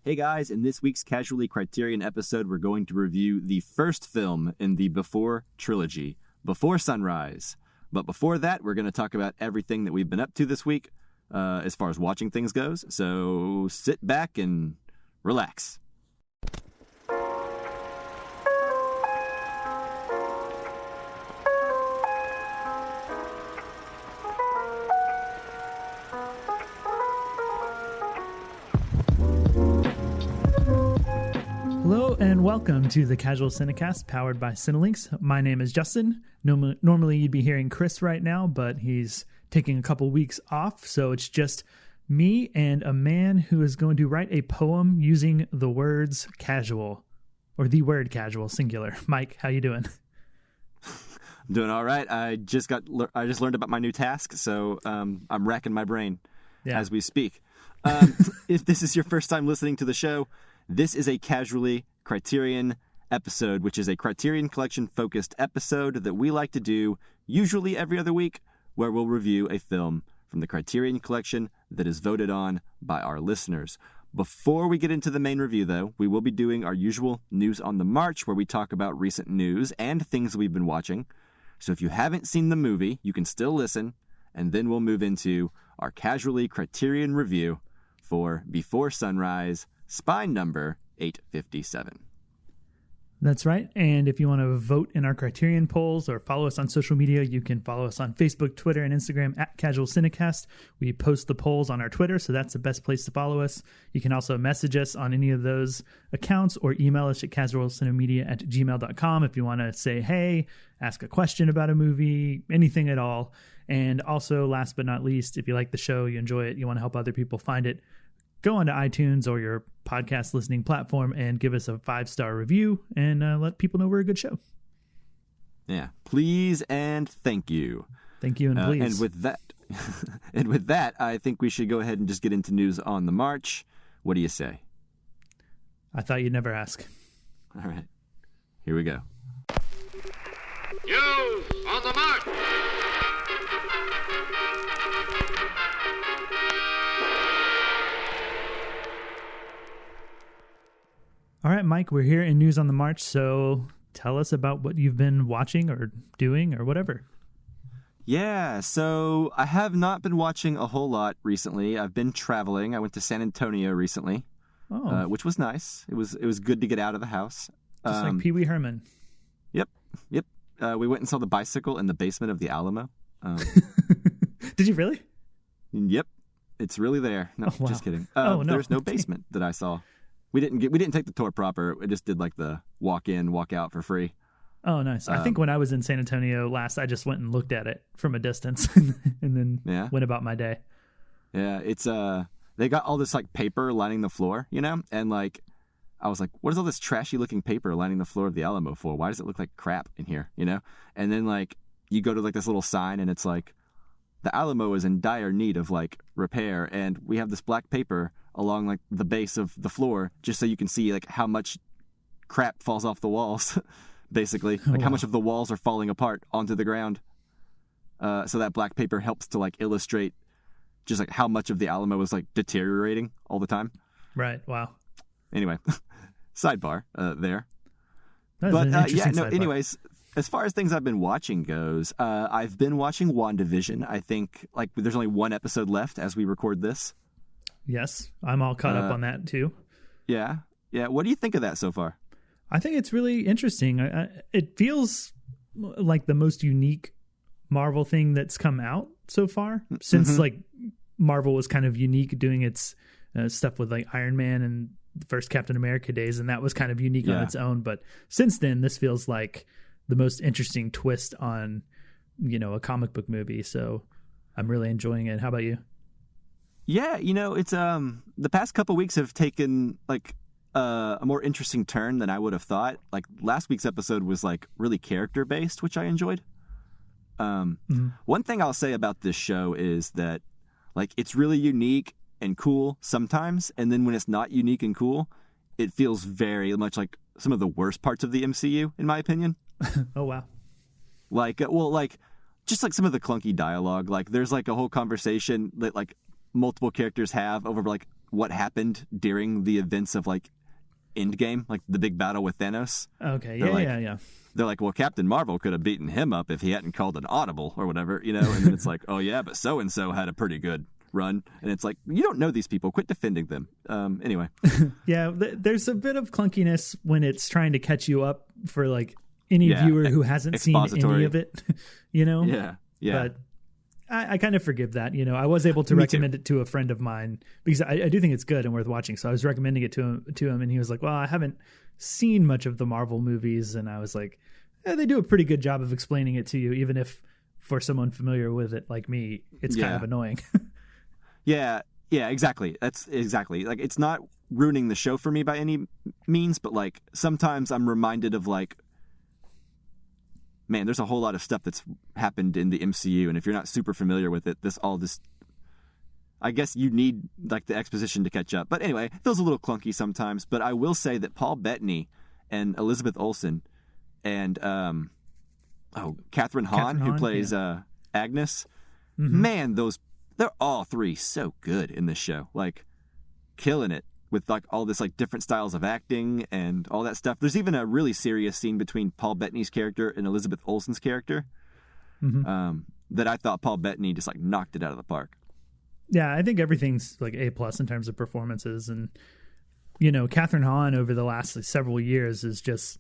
Hey guys, in this week's Casually Criterion episode, we're going to review the first film in the Before Trilogy, Before Sunrise. But before that, we're going to talk about everything that we've been up to this week, as far as watching things goes. So sit back and relax. Hello and welcome to the Casual Cinecast powered by Cinelinks. My name is Justin. Normally you'd be hearing Chris right now, but he's taking a couple weeks off, so it's just me and a man who is going to write a poem using the words casual, or the word casual, singular. Mike, how you doing? I'm doing all right. I just learned about my new task, so I'm racking my brain as we speak. If this is your first time listening to the show, this is a Casually Criterion episode, which is a Criterion Collection-focused episode that we like to do usually every other week, where we'll review a film from the Criterion Collection that is voted on by our listeners. Before we get into the main review, though, we will be doing our usual News on the March, where we talk about recent news and things we've been watching. So if you haven't seen the movie, you can still listen, and then we'll move into our Casually Criterion review for Before Sunrise, spine number 857. That's right. And if you want to vote in our Criterion polls or follow us on social media, you can follow us on Facebook, Twitter, and Instagram at Casual Cinecast. We post the polls on our Twitter, so that's the best place to follow us. You can also message us on any of those accounts or email us at casualcinemedia@gmail.com if you want to say, hey, ask a question about a movie, anything at all. And also, last but not least, if you like the show, you enjoy it, you want to help other people find it, go onto iTunes or your podcast listening platform and give us a 5-star review and let people know we're a good show. Yeah, please and thank you. Thank you and please. And with that, I think we should go ahead and just get into News on the March. What do you say? I thought you'd never ask. All right, here we go. News on the March. All right, Mike, we're here in News on the March, so tell us about what you've been watching or doing or whatever. Yeah, so I have not been watching a whole lot recently. I've been traveling. I went to San Antonio recently, which was nice. It was good to get out of the house. Just like Pee Wee Herman. Yep. We went and saw the bicycle in the basement of the Alamo. Did you really? Yep, it's really there. No, wow. Just kidding. No. There's no basement that I saw. We didn't take the tour proper. We just did like the walk in, walk out for free. Oh, nice. I think when I was in San Antonio last, I just went and looked at it from a distance and then went about my day. Yeah, it's they got all this like paper lining the floor, and like I was like, what is all this trashy looking paper lining the floor of the Alamo for? Why does it look like crap in here? And then like you go to like this little sign and it's like the Alamo is in dire need of like repair, and we have this black paper along like the base of the floor just so you can see like how much crap falls off the walls, basically. Like how much of the walls are falling apart onto the ground. So that black paper helps to like illustrate just like how much of the Alamo is like deteriorating all the time. Right. Wow. Anyway, sidebar there. Sidebar. Anyways, as far as things I've been watching goes, I've been watching Wandavision. I think like there's only one episode left as we record this. Yes, I'm all caught up on that too. Yeah. What do you think of that so far? I think it's really interesting. It feels like the most unique Marvel thing that's come out so far, since like Marvel was kind of unique doing its stuff with like Iron Man and the first Captain America days, and that was kind of unique on its own. But since then, this feels like the most interesting twist on, a comic book movie. So I'm really enjoying it. How about you? Yeah, it's the past couple weeks have taken like a more interesting turn than I would have thought. Like last week's episode was like really character based, which I enjoyed. One thing I'll say about this show is that like it's really unique and cool sometimes, and then when it's not unique and cool, it feels very much like some of the worst parts of the MCU, in my opinion. Oh wow! Like, just like some of the clunky dialogue. Like, there's like a whole conversation that like multiple characters have over like what happened during the events of like Endgame, like the big battle with Thanos. Okay, yeah. They're like, well, Captain Marvel could have beaten him up if he hadn't called an audible or whatever, you know? And then it's like, oh, yeah, but so-and-so had a pretty good run. And it's like, you don't know these people. Quit defending them. Anyway. Yeah, there's a bit of clunkiness when it's trying to catch you up for, like, any viewer who hasn't seen any of it, you know? Yeah. But I kind of forgive that. You know, I was able to recommend it to a friend of mine because I do think it's good and worth watching. So I was recommending it to him, and he was like, well, I haven't seen much of the Marvel movies. And I was like, they do a pretty good job of explaining it to you, even if for someone familiar with it like me, it's kind of annoying. Yeah, exactly. That's exactly. Like, it's not ruining the show for me by any means, but like sometimes I'm reminded of like, man, there's a whole lot of stuff that's happened in the MCU, and if you're not super familiar with it, I guess you need like the exposition to catch up. But anyway, it feels a little clunky sometimes. But I will say that Paul Bettany and Elizabeth Olsen and Catherine Hahn, who plays Agnes, man, they're all three so good in this show, like killing it with like all this like different styles of acting and all that stuff. There's even a really serious scene between Paul Bettany's character and Elizabeth Olsen's character that I thought Paul Bettany just like knocked it out of the park. Yeah, I think everything's like A+ in terms of performances, and you know, Catherine Hahn over the last several years is just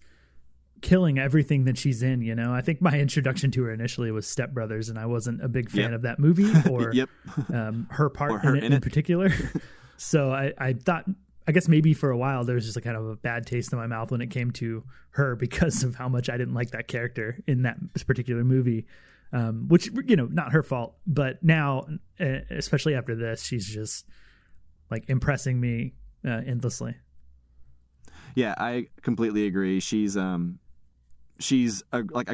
killing everything that she's in. You know, I think my introduction to her initially was Step Brothers, and I wasn't a big fan of that movie or her part in it in particular. So I thought, I guess maybe for a while there was just a kind of a bad taste in my mouth when it came to her because of how much I didn't like that character in that particular movie, which, you know, not her fault. But now, especially after this, she's just like impressing me endlessly. Yeah, I completely agree. She's a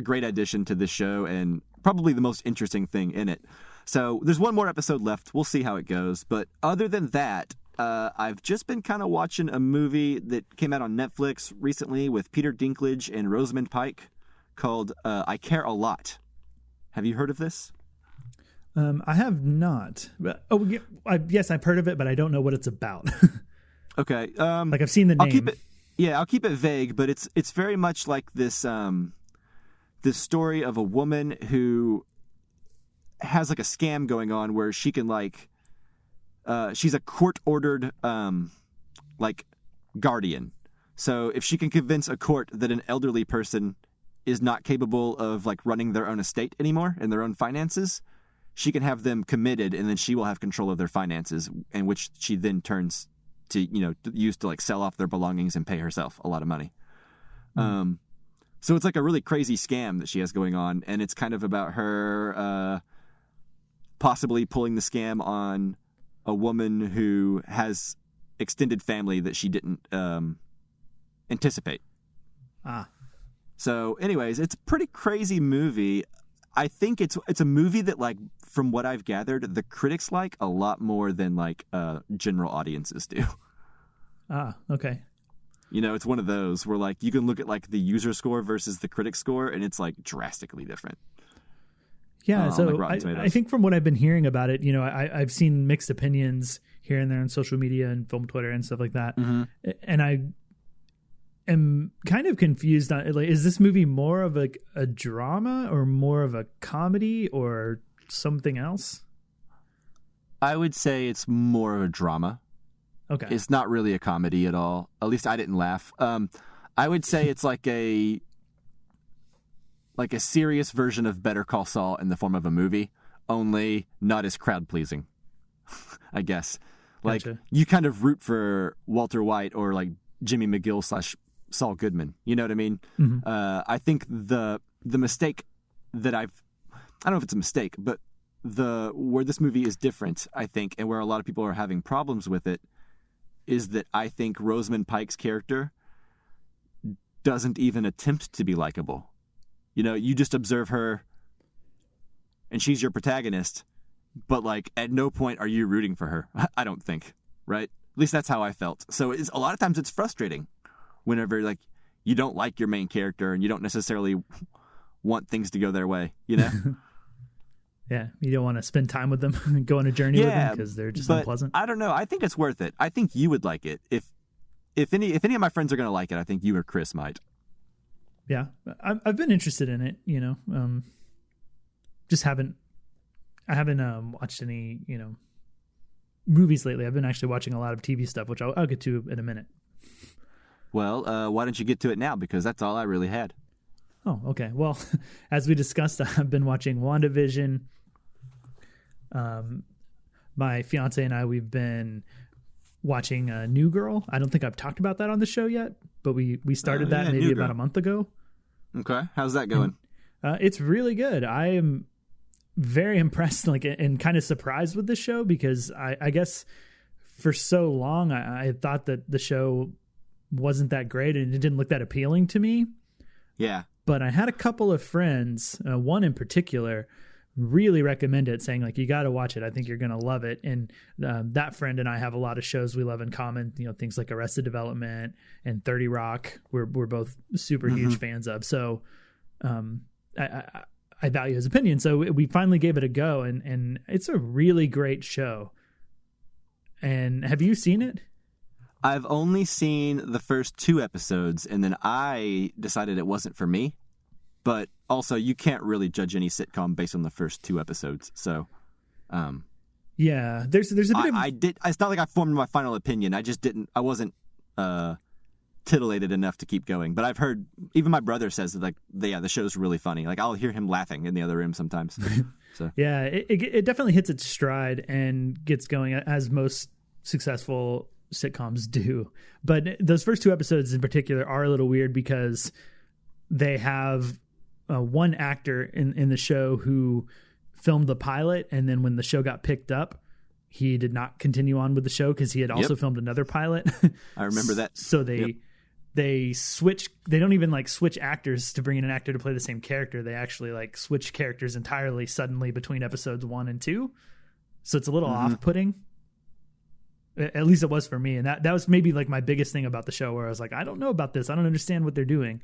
great addition to this show and probably the most interesting thing in it. So there's one more episode left. We'll see how it goes. But other than that, I've just been kind of watching a movie that came out on Netflix recently with Peter Dinklage and Rosamund Pike called I Care a Lot. Have you heard of this? I have not. Yes, I've heard of it, but I don't know what it's about. Okay. Like I've seen the name. I'll keep it vague, but it's very much like this this story of a woman who has like a scam going on where she can like she's a court-ordered like guardian. So if she can convince a court that an elderly person is not capable of like running their own estate anymore and their own finances, she can have them committed, and then she will have control of their finances, and which she then turns to, you know, use to like sell off their belongings and pay herself a lot of money. So it's like a really crazy scam that she has going on, and it's kind of about her possibly pulling the scam on a woman who has extended family that she didn't anticipate. So anyways, it's a pretty crazy movie. I think it's a movie that, like, from what I've gathered, the critics like a lot more than like general audiences do. Okay. You know, it's one of those where like you can look at like the user score versus the critic score, and it's like drastically different. Yeah, so I think from what I've been hearing about it, you know, I've seen mixed opinions here and there on social media and film Twitter and stuff like that. And I am kind of confused on, like, is this movie more of a drama or more of a comedy or something else? I would say it's more of a drama. Okay. It's not really a comedy at all. At least I didn't laugh. I would say it's like a serious version of Better Call Saul in the form of a movie, only not as crowd pleasing, I guess. Like, Gotcha. You kind of root for Walter White or like Jimmy McGill / Saul Goodman. You know what I mean? I think the mistake that I don't know if it's a mistake, but where this movie is different, I think, and where a lot of people are having problems with it, is that I think Rosamund Pike's character doesn't even attempt to be likable. You know, you just observe her and she's your protagonist, but like at no point are you rooting for her. I don't think, right? At least that's how I felt. So a lot of times it's frustrating whenever like you don't like your main character and you don't necessarily want things to go their way, you know? Yeah, you don't want to spend time with them and go on a journey with them because they're just unpleasant. I don't know. I think it's worth it. I think you would like it. If any of my friends are going to like it, I think you or Chris might. Yeah, I've been interested in it. Just haven't watched any movies lately. I've been actually watching a lot of TV stuff, which I'll get to in a minute. Well, why don't you get to it now? Because that's all I really had. Oh, okay. Well, as we discussed, I've been watching WandaVision. My fiance and I, we've been watching New Girl. I don't think I've talked about that on the show yet, but we started that maybe about a month ago. Okay. How's that going? It's really good. I am very impressed, and kind of surprised with the show because I guess for so long I thought that the show wasn't that great and it didn't look that appealing to me. Yeah. But I had a couple of friends, one in particular, really recommend it, saying you got to watch it. I think you're going to love it. And that friend and I have a lot of shows we love in common. Things like Arrested Development and 30 Rock. We're both super huge fans of. So I value his opinion. So we finally gave it a go, and it's a really great show. And have you seen it? I've only seen the first 2 episodes, and then I decided it wasn't for me. But also, you can't really judge any sitcom based on the first 2 episodes. So, yeah, there's a bit of. It's not like I formed my final opinion. I just didn't. I wasn't titillated enough to keep going. But I've heard even my brother says that the show's really funny. I'll hear him laughing in the other room sometimes. So yeah, it definitely hits its stride and gets going as most successful sitcoms do. But those first 2 episodes in particular are a little weird because they have one actor in the show who filmed the pilot, and then when the show got picked up, he did not continue on with the show because he had also filmed another pilot. I remember that. So they switch. They don't even switch actors to bring in an actor to play the same character. They actually switch characters entirely suddenly between episodes 1 and 2. So it's a little off-putting. At least it was for me. And that was maybe my biggest thing about the show, where I was I don't know about this. I don't understand what they're doing.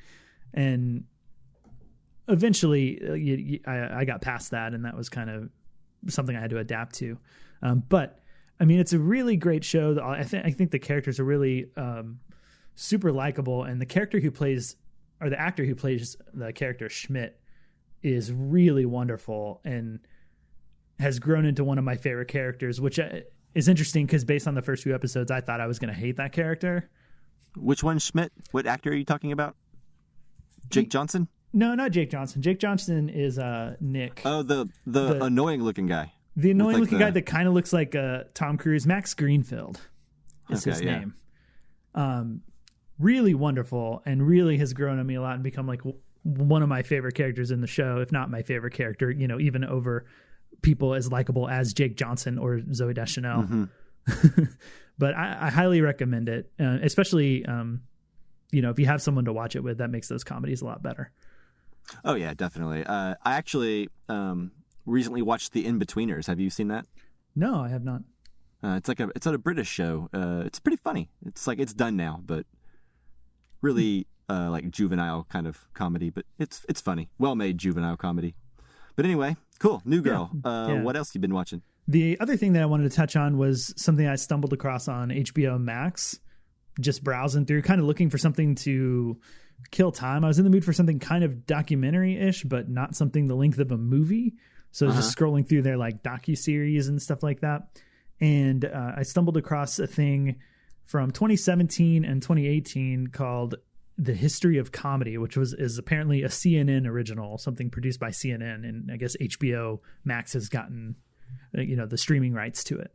And eventually I got past that, and that was kind of something I had to adapt to. But I mean, it's a really great show. I think the characters are really super likable, and the actor who plays the character Schmidt is really wonderful and has grown into one of my favorite characters, which is interesting because based on the first 2 episodes, I thought I was going to hate that character. Which one, Schmidt? What actor are you talking about? Jake Johnson? No, not Jake Johnson. Jake Johnson is Nick. Oh, the annoying looking guy. The annoying looking guy that kind of looks like Tom Cruise. Max Greenfield is his name. Really wonderful, and really has grown on me a lot and become one of my favorite characters in the show, if not my favorite character, even over people as likable as Jake Johnson or Zooey Deschanel. But I highly recommend it, especially if you have someone to watch it with. That makes those comedies a lot better. Oh yeah, definitely. I actually recently watched The In-Betweeners. Have you seen that? No, I have not. It's a British show. It's pretty funny. It's done now, but really juvenile kind of comedy. But it's funny, well-made juvenile comedy. But anyway, cool. New Girl. Yeah. What else you been watching? The other thing that I wanted to touch on was something I stumbled across on HBOMax. Just browsing through, kind of looking for something to kill time. I was in the mood for something kind of documentary-ish, but not something the length of a movie. So I was just scrolling through their docuseries and stuff like that. And I stumbled across a thing from 2017 and 2018 called The History of Comedy, which is apparently a CNN original, something produced by CNN. And I guess HBO Max has gotten, the streaming rights to it.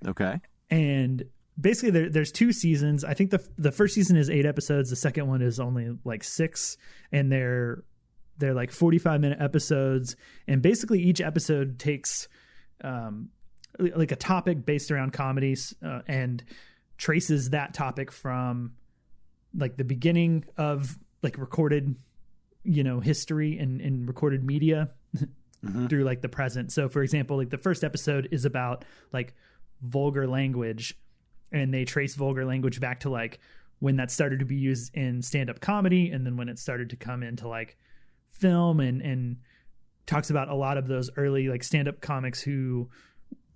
Okay. And basically there's 2 seasons. I think the first season is 8 episodes. The second one is only 6, and they're 45-minute episodes. And basically each episode takes a topic based around comedies and traces that topic from the beginning of recorded, history and recorded media through the present. So for example, the first episode is about vulgar language, and they trace vulgar language back to when that started to be used in stand-up comedy, and then when it started to come into film and talks about a lot of those early like stand-up comics who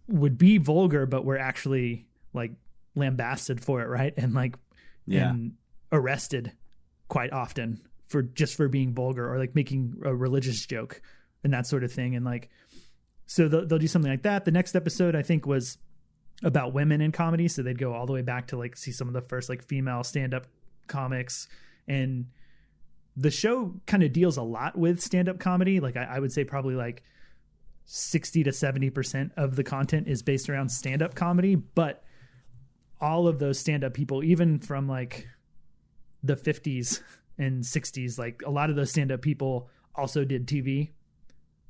would be vulgar, but were actually like lambasted for it. Right. And like, and arrested quite often for being vulgar or like making a religious joke and that sort of thing. And like, so they'll do something like that. The next episode I think was about women in comedy. So they'd go all the way back to like see some of the first like female stand-up comics, and the show kind of deals a lot with stand-up comedy. Like I would say probably like 60 to 70% of the content is based around stand-up comedy, but all of those stand-up people, even from like the 50s and 60s, like a lot of those stand-up people also did TV.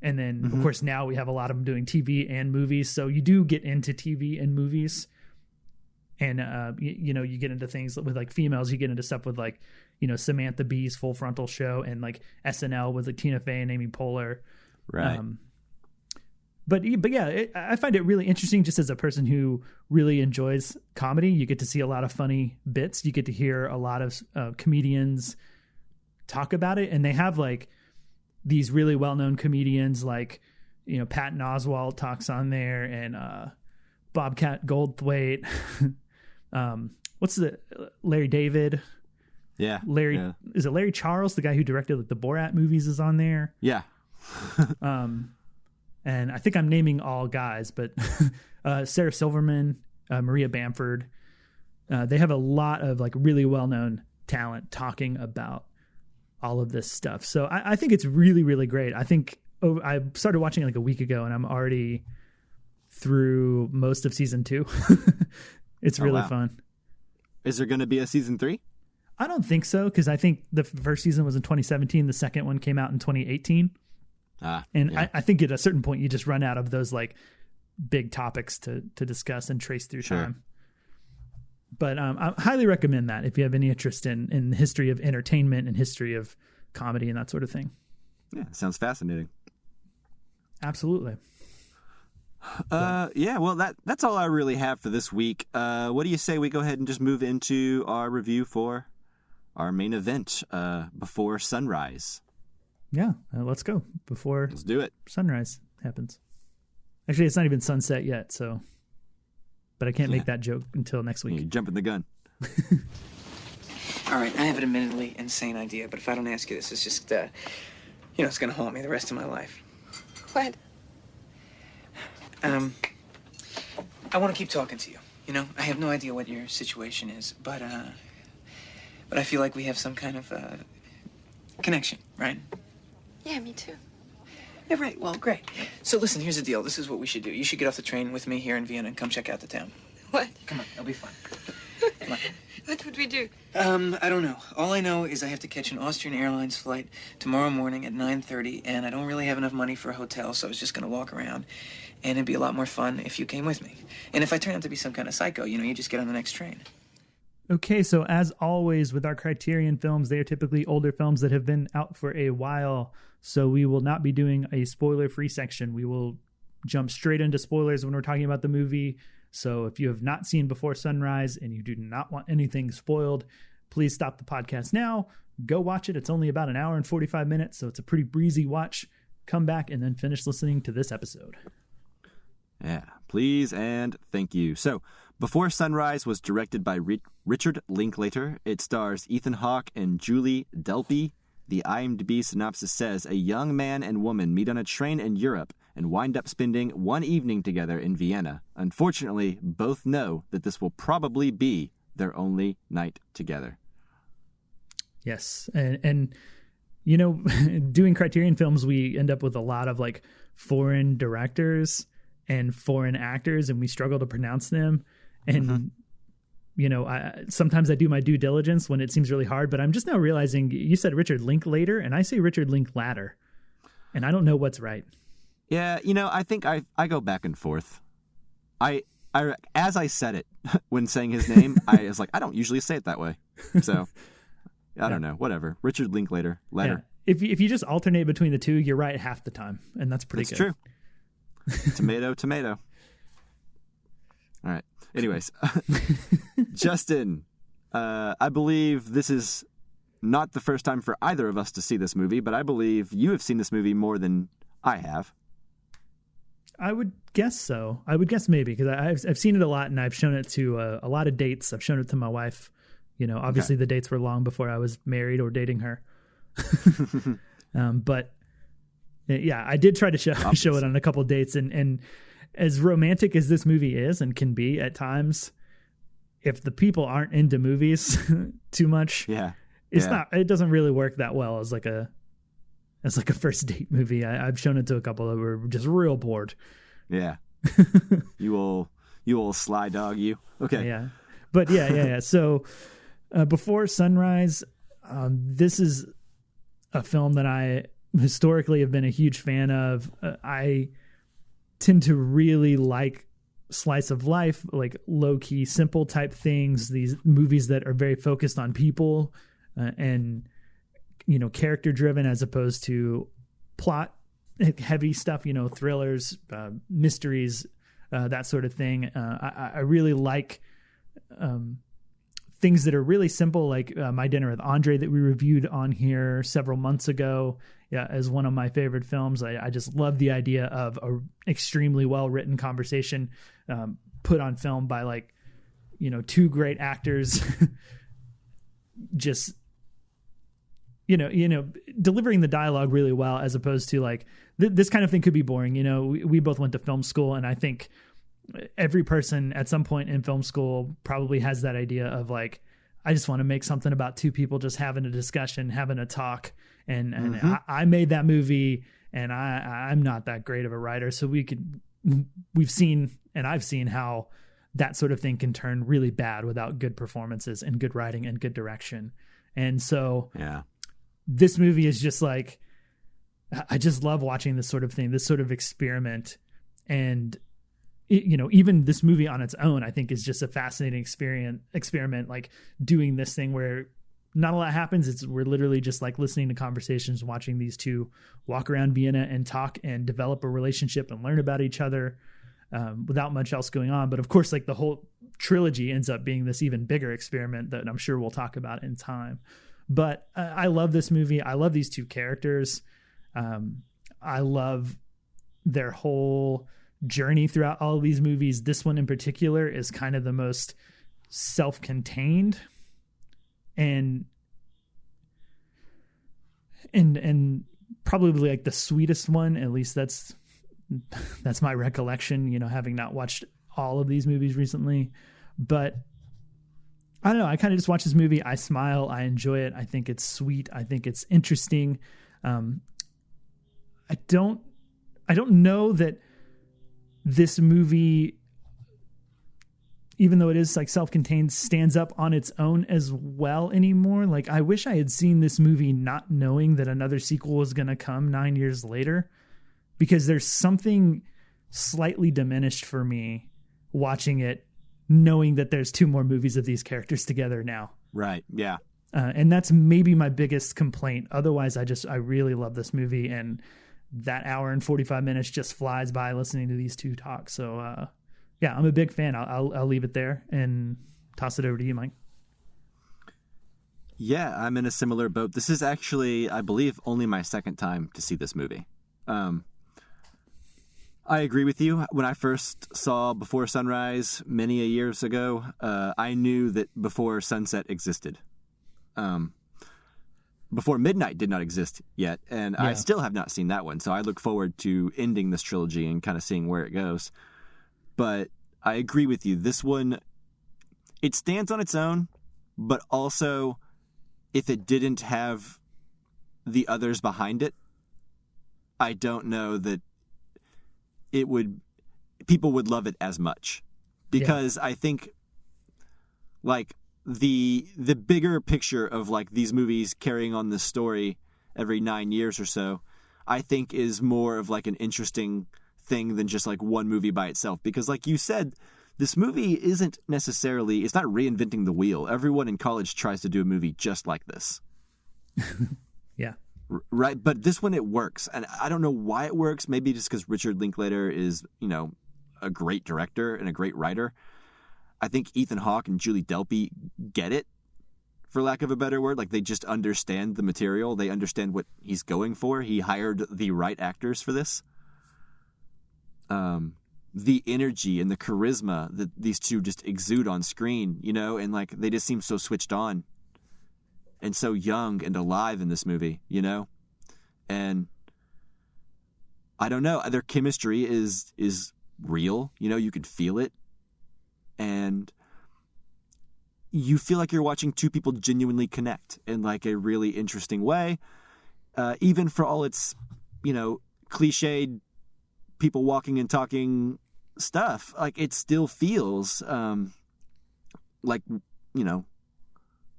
And then of course now we have a lot of them doing TV and movies. So you do get into TV and movies, and you get into things with like females, you get into stuff with like, Samantha Bee's Full Frontal Show and like SNL with like Tina Fey and Amy Poehler. Right. But yeah, I find it really interesting just as a person who really enjoys comedy. You get to see a lot of funny bits. You get to hear a lot of comedians talk about it. And they have like these really well-known comedians like, Patton Oswalt talks on there, and Bobcat Goldthwait. What's Larry David? Yeah. Is it Larry Charles, the guy who directed like the Borat movies, is on there? Yeah. And I think I'm naming all guys, but Sarah Silverman, Maria Bamford, they have a lot of like really well-known talent talking about all of this stuff. So I think it's really, really great. I think I started watching it like a week ago, and I'm already through most of season 2. It's really fun. Is there going to be a season 3? I don't think so, because I think the first season was in 2017. The second one came out in 2018. I think at a certain point you just run out of those like big topics to discuss and trace through time. But I highly recommend that if you have any interest in the history of entertainment and history of comedy and that sort of thing. Yeah, sounds fascinating. Absolutely. Well, that's all I really have for this week. What do you say we go ahead and just move into our review for our main event, Before Sunrise? Yeah, let's go. Let's do it. Sunrise happens. Actually, it's not even sunset yet, but I can't make that joke until next week. You're jumping the gun. All right, I have an admittedly insane idea, but if I don't ask you this, it's just, it's going to haunt me the rest of my life. What? I want to keep talking to you. I have no idea what your situation is, but I feel like we have some kind of connection, right? Yeah, me too. Yeah, right. Well, great. So listen, here's the deal. This is what we should do. You should get off the train with me here in Vienna and come check out the town. What? Come on, it'll be fun. Come on. What would we do? I don't know. All I know is I have to catch an Austrian Airlines flight tomorrow morning at 9:30, and I don't really have enough money for a hotel, so I was just going to walk around, and it'd be a lot more fun if you came with me. And if I turn out to be some kind of psycho, you just get on the next train. Okay, so as always with our Criterion films, they are typically older films that have been out for a while, so we will not be doing a spoiler-free section. We will jump straight into spoilers when we're talking about the movie. So if you have not seen Before Sunrise and you do not want anything spoiled, please stop the podcast now. Go watch it. It's only about an hour and 45 minutes, so it's a pretty breezy watch. Come back and then finish listening to this episode. Yeah, please and thank you. So, Before Sunrise was directed by Richard Linklater. It stars Ethan Hawke and Julie Delpy. The IMDb synopsis says, a young man and woman meet on a train in Europe and wind up spending one evening together in Vienna. Unfortunately, both know that this will probably be their only night together. Yes, and doing Criterion films, we end up with a lot of like foreign directors and foreign actors, and we struggle to pronounce them. And sometimes I do my due diligence when it seems really hard, but I'm just now realizing you said Richard Linklater and I say Richard Linklater, and I don't know what's right. Yeah, I think I go back and forth. I as I said it when saying his name, I was like, I don't usually say it that way. So I don't know, whatever. Richard Linklater. Letter. Yeah. If you just alternate between the two, you're right half the time, and that's pretty good. That's true. Tomato, tomato. All right. Anyways, Justin, I believe this is not the first time for either of us to see this movie, but I believe you have seen this movie more than I have. I would guess so. I would guess maybe, because I've seen it a lot, and I've shown it to a lot of dates. I've shown it to my wife. Obviously the dates were long before I was married or dating her. But yeah, I did try to show it on a couple of dates, and as romantic as this movie is and can be at times, if the people aren't into movies too much, it doesn't really work that well as like a first date movie. I've shown it to a couple that were just real bored. Yeah. You will sly dog you. Okay. Yeah. But yeah. So Before Sunrise, this is a film that I historically have been a huge fan of. I tend to really like slice of life, like low-key, simple type things, these movies that are very focused on people and character driven, as opposed to plot heavy stuff, thrillers, mysteries, that sort of thing. I really like things that are really simple, like My Dinner with Andre that we reviewed on here several months ago, as one of my favorite films. I just love the idea of a extremely well-written conversation put on film by two great actors just delivering the dialogue really well, as opposed to this kind of thing could be boring. We both went to film school, and I think every person at some point in film school probably has that idea of I just want to make something about two people just having a discussion, having a talk. And I made that movie, and I'm not that great of a writer. So I've seen how that sort of thing can turn really bad without good performances and good writing and good direction. And so this movie is just I just love watching this sort of thing, this sort of experiment. And even this movie on its own, I think, is just a fascinating experiment, doing this thing where not a lot happens. We're literally just listening to conversations, watching these two walk around Vienna and talk and develop a relationship and learn about each other without much else going on. But of course, the whole trilogy ends up being this even bigger experiment that I'm sure we'll talk about in time. But I love this movie. I love these two characters. I love their whole journey throughout all of these movies. This one in particular is kind of the most self-contained and probably the sweetest one. At least that's my recollection, having not watched all of these movies recently. But I don't know, I kind of just watch this movie, I smile, I enjoy it, I think it's sweet, I think it's interesting. I don't know that this movie, even though it is self-contained, stands up on its own as well anymore. I wish I had seen this movie not knowing that another sequel was going to come 9 years later, because there's something slightly diminished for me watching it, knowing that there's two more movies of these characters together now. Right. Yeah. And that's maybe my biggest complaint. Otherwise, I really love this movie, and that hour and 45 minutes just flies by listening to these two talk. So, yeah, I'm a big fan. I'll leave it there and toss it over to you, Mike. Yeah, I'm in a similar boat. This is actually, I believe, only my second time to see this movie. I agree with you. When I first saw Before Sunrise many years ago, I knew that Before Sunset existed. Before Midnight did not exist yet, and I still have not seen that one. So I look forward to ending this trilogy and kind of seeing where it goes. But I agree with you. This one, it stands on its own, but also if it didn't have the others behind it, I don't know that people would love it as much. Because I think the bigger picture of these movies carrying on this story every 9 years or so, I think is more of an interesting thing than just one movie by itself. Because you said, this movie isn't necessarily, it's not reinventing the wheel. Everyone in college tries to do a movie just like this. Yeah. Right. But this one, it works. And I don't know why it works. Maybe just because Richard Linklater is, a great director and a great writer. I think Ethan Hawke and Julie Delpy get it for lack of a better word. Like, they just understand the material. They understand what he's going for. He hired the right actors for this. The energy and the charisma that these two just exude on screen, you know, and like they just seem so switched on and so young and alive in this movie, you know? And I don't know, their chemistry is real, you know, you could feel it. And you feel like you're watching two people genuinely connect in like a really interesting way. Even for all its, you know, cliched people walking and talking stuff, like it still feels like, you know,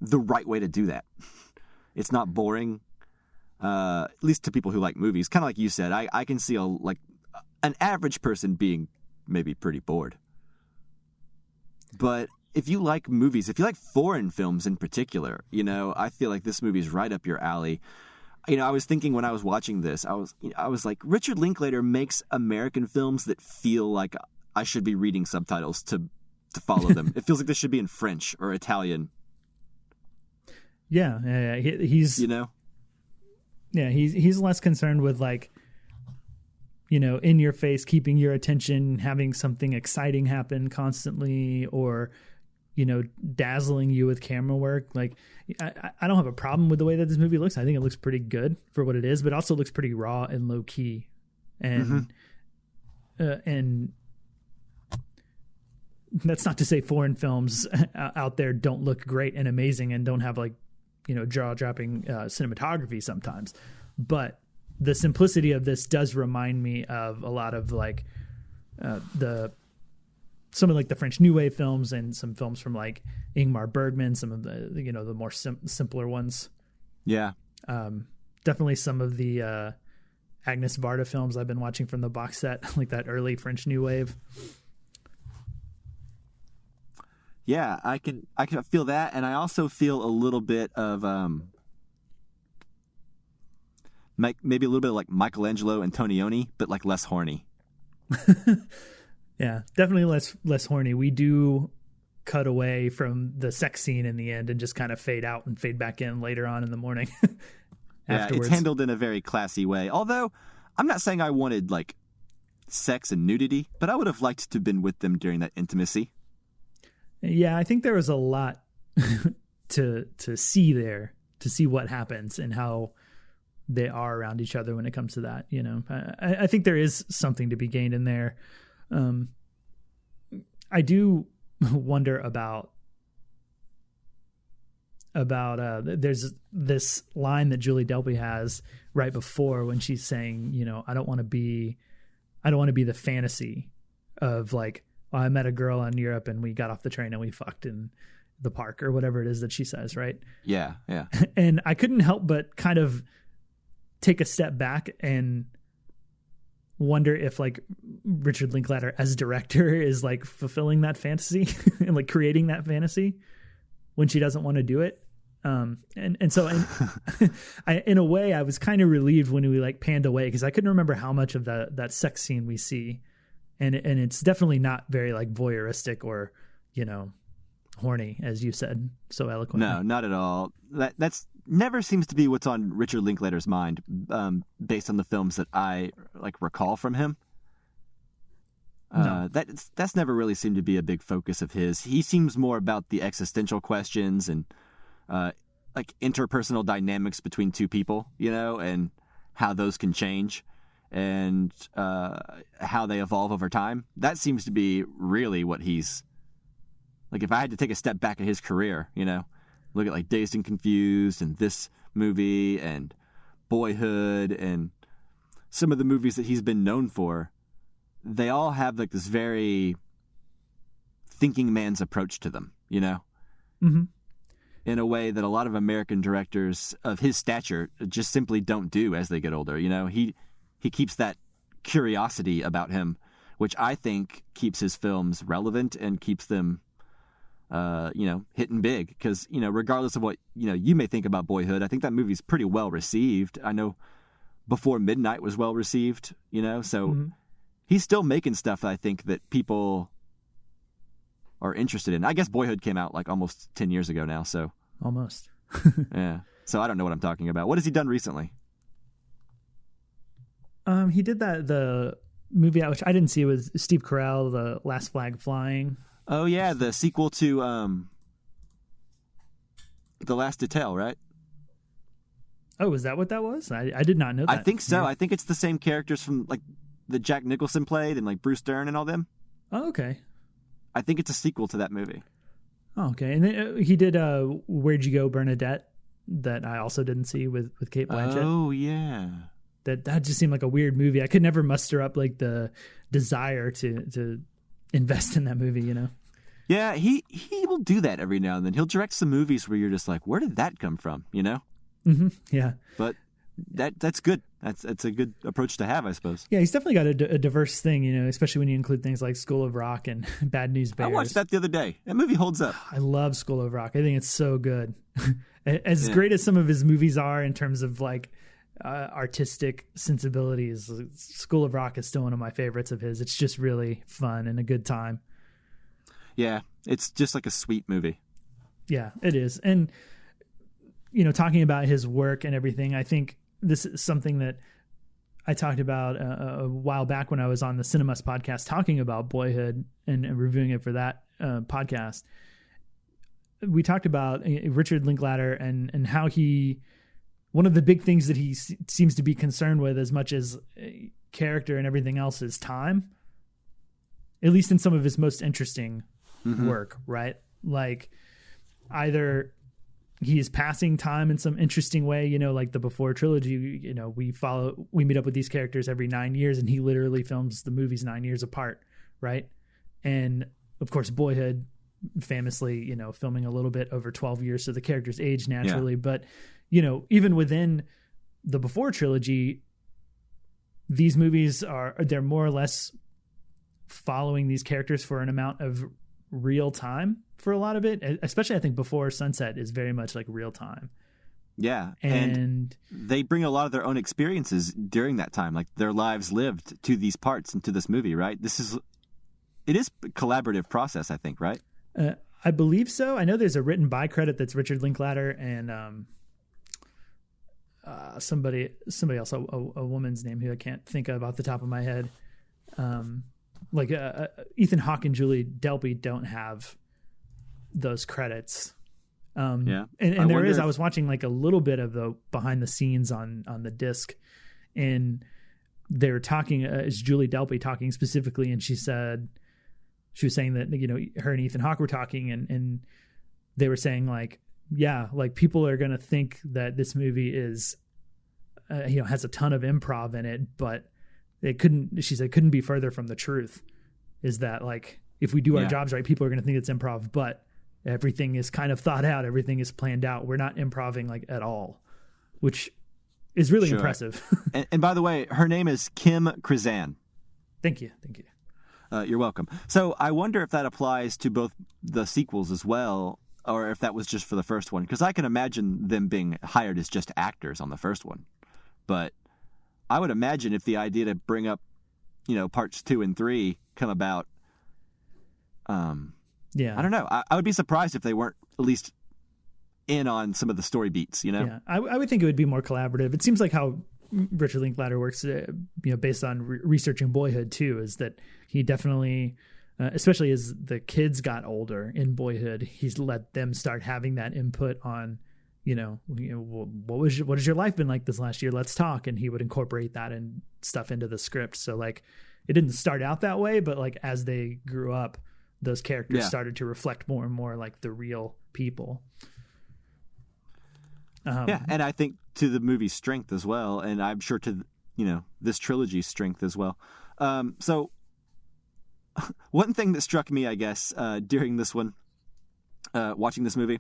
the right way to do that. It's not boring, at least to people who like movies. Kind of like you said, I can see an average person being maybe pretty bored. But if you like movies, if you like foreign films in particular, you know, I feel like this movie is right up your alley. You know, I was thinking when I was watching this, I was like, Richard Linklater makes American films that feel like I should be reading subtitles to follow them. It feels like this should be in French or Italian. Yeah. He's, you know, yeah, he's less concerned with like, you know, in your face, keeping your attention, having something exciting happen constantly, or, you know, dazzling you with camera work. Like, I don't have a problem with the way that this movie looks. I think it looks pretty good for what it is, but also looks pretty raw and low key. And, and that's not to say foreign films out there don't look great and amazing and don't have like, you know, jaw dropping cinematography sometimes, but the simplicity of this does remind me of a lot of like some of like the French New Wave films and some films from like Ingmar Bergman, some of the, you know, the more simpler ones. Yeah. Definitely some of the Agnes Varda films I've been watching from the box set, like that early French New Wave. Yeah, I can feel that, and I also feel a little bit of maybe a little bit of like Michelangelo Antonioni, but like less horny. Yeah, definitely less horny. We do cut away from the sex scene in the end and just kind of fade out and fade back in later on in the morning. Yeah, it's handled in a very classy way. Although I'm not saying I wanted like sex and nudity, but I would have liked to have been with them during that intimacy. Yeah, I think there was a lot to see there, to see what happens and how they are around each other when it comes to that. You know, I think there is something to be gained in there. I do wonder about there's this line that Julie Delpy has right before when she's saying, you know, I don't want to be the fantasy of like, I met a girl in Europe and we got off the train and we fucked in the park or whatever it is that she says, right? Yeah, yeah. And I couldn't help but kind of take a step back and wonder if like Richard Linklater as director is like fulfilling that fantasy and like creating that fantasy when she doesn't want to do it. And so in a way I was kind of relieved when we like panned away because I couldn't remember how much of that sex scene we see. And it's definitely not very like voyeuristic or, you know, horny, as you said so eloquently. No, not at all. That's never seems to be what's on Richard Linklater's mind, based on the films that I like recall from him. No. That's never really seemed to be a big focus of his. He seems more about the existential questions and like interpersonal dynamics between two people, you know, and how those can change. And how they evolve over time. That seems to be really what he's like. If I had to take a step back at his career, you know, look at like Dazed and Confused and this movie and Boyhood and some of the movies that he's been known for, they all have like this very thinking man's approach to them, you know, in a way that a lot of American directors of his stature just simply don't do as they get older. You know, he keeps that curiosity about him, which I think keeps his films relevant and keeps them, you know, hitting big. Because, you know, regardless of what, you know, you may think about Boyhood, I think that movie's pretty well received. I know Before Midnight was well received, you know, so he's still making stuff that I think that people are interested in. I guess Boyhood came out like almost 10 years ago now, so. almost. Yeah. So I don't know what I'm talking about. What has he done recently? He did the movie which I didn't see with Steve Carell, The Last Flag Flying. Oh yeah, the sequel to The Last Detail, right? Oh, is that what that was? I did not know that. I think so. I think it's the same characters from like that Jack Nicholson played and like Bruce Dern and all them. Oh, okay. I think it's a sequel to that movie. Oh, okay. And then he did Where'd You Go, Bernadette, that I also didn't see with Cate Blanchett. Oh yeah. That just seemed like a weird movie. I could never muster up like the desire to invest in that movie, you know? Yeah, he will do that every now and then. He'll direct some movies where you're just like, where did that come from, you know? Mm-hmm. Yeah. But that's good. That's a good approach to have, I suppose. Yeah, he's definitely got a diverse thing, you know, especially when you include things like School of Rock and Bad News Bears. I watched that the other day. That movie holds up. I love School of Rock. I think it's so good. As great as some of his movies are in terms of like artistic sensibilities, School of Rock is still one of my favorites of his. It's just really fun and a good time. Yeah, it's just like a sweet movie. Yeah, it is. And, you know, talking about his work and everything, I think this is something that I talked about a while back when I was on the Cinemas podcast talking about Boyhood and reviewing it for that podcast. We talked about Richard Linklater and how one of the big things that he seems to be concerned with as much as character and everything else is time, at least in some of his most interesting work, right? Like either he is passing time in some interesting way, you know, like the Before Trilogy, you know, we meet up with these characters every 9 years and he literally films the movies 9 years apart. Right. And of course, Boyhood famously, you know, filming a little bit over 12 years. So the characters age naturally, but you know, even within the Before Trilogy, these movies they're more or less following these characters for an amount of real time for a lot of it, especially I think Before Sunset is very much like real time. Yeah. And they bring a lot of their own experiences during that time, like their lives lived to these parts and to this movie, right? It is a collaborative process, I think, right? I believe so. I know there's a written by credit that's Richard Linklater and somebody else, a woman's name who I can't think of off the top of my head. Ethan Hawke and Julie Delpy don't have those credits. And there is, I was watching like a little bit of the behind the scenes on the disc, and they were talking, is Julie Delpy talking specifically. And she was saying that, you know, her and Ethan Hawke were talking and they were saying like, yeah, like people are going to think that this movie is, has a ton of improv in it, but she said, couldn't be further from the truth, is that like, if we do our jobs right, people are going to think it's improv, but everything is kind of thought out. Everything is planned out. We're not improving like at all, which is really impressive. and by the way, her name is Kim Krizan. Thank you. You're welcome. So I wonder if that applies to both the sequels as well, or if that was just for the first one, because I can imagine them being hired as just actors on the first one. But I would imagine if the idea to bring up, you know, parts 2 and 3 come about, I don't know. I would be surprised if they weren't at least in on some of the story beats, you know? Yeah, I would think it would be more collaborative. It seems like how Richard Linklater works, based on researching Boyhood too, is that he definitely, especially as the kids got older in Boyhood, he's let them start having that input on, what has your life been like this last year? Let's talk. And he would incorporate that and stuff into the script. So like, it didn't start out that way, but like as they grew up, those characters started to reflect more and more like the real people. And I think to the movie's strength as well, and I'm sure to, this trilogy's strength as well. So one thing that struck me, I guess, during this one, watching this movie,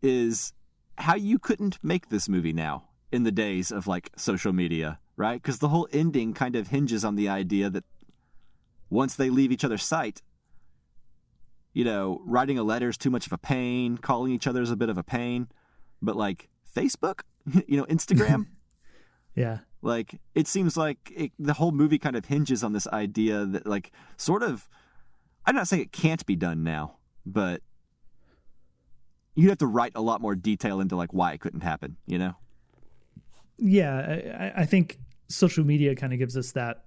is how you couldn't make this movie now in the days of like social media, right? Because the whole ending kind of hinges on the idea that once they leave each other's sight, writing a letter is too much of a pain, calling each other is a bit of a pain, but like Facebook, Instagram. Yeah. Like, it seems like the whole movie kind of hinges on this idea that, like, sort of, I'm not saying it can't be done now, but, you'd have to write a lot more detail into like why it couldn't happen, you know? Yeah, I think social media kind of gives us that